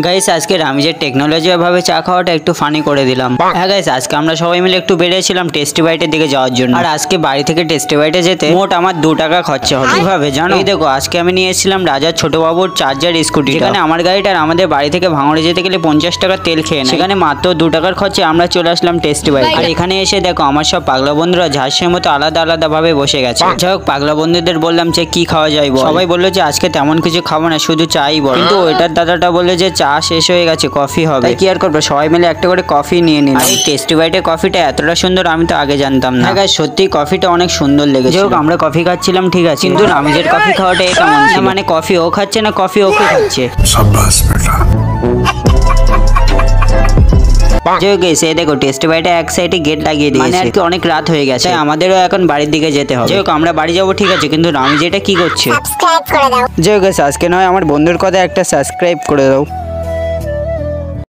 Guys আজকে রামিজের technology ভাবে চা খাওয়াটা একটু ফানি করে দিলাম। হ্যাঁ গাইস, আজকে আমরা সবাই মিলে একটু বেরিয়েছিলাম টেস্টি বাইটের দিকে যাওয়ার জন্য। আর আজকে বাড়ি থেকে টেস্টি বাইটে যেতে মোট আমার 2 টাকা খরচা হলো। কিভাবে জানো? এই দেখো, আজকে আমি নিয়ে এসেছিলাম রাজার ছোট বাবুর চার্জার স্কুটি, যেখানে আমার গাড়িটার আমাদের বাড়ি থেকে ভাঙড়ে যেতে গেলে 50 টাকা তেল খেয়ে নেয়। সেখানে মাত্র 2 টাকার খরচে আমরা চলে আসলাম টেস্টি বাইট। আর এখানে এসে দেখো আমার সব পাগলা বন্ধুরা ঝাঁসের মতো আলাদা আলাদা ভাবে বসে গেছে। যাই হোক, পাগলা বন্ধুদের বললাম যে কি খাওয়া যায়। সবাই বললো যে আজকে তেমন কিছু খাবো না, শুধু চাই বল। কিন্তু ওইটার দাদাটা বললো যে চা শেষ হয়ে গেছে, কফি হবে। কি আর করবো, সবাই মিলে একটা করে কফি নিয়ে নিলাম। এই টেস্টি বাইটের কফিটা এতটা সুন্দর আমি তো আগে জানতাম না। হ্যাঁ, সত্যি কফিটা অনেক সুন্দর লেগেছে। যাই হোক, আমরা কফি খাচ্ছিলাম ঠিক আছে, কিন্তু রামিজের কফি খাওয়াটা কেমন ছিল? মানে কফি ও খাচ্ছে না কফি ওকে খাচ্ছে। দেখো টেস্টি বাইটে এক সাইডে গেট লাগিয়ে দিয়েছে, মানে আর কি অনেক রাত হয়ে গেছে, আমাদেরও এখন বাড়ির দিকে যেতে হবে। যাই হোক, আমরা বাড়ি যাবো ঠিক আছে, কিন্তু রামিজ এটা কি করছে? যাই হোক, আজকে নয় আমার বন্ধুর কথা একটা সাবস্ক্রাইব করে দাও।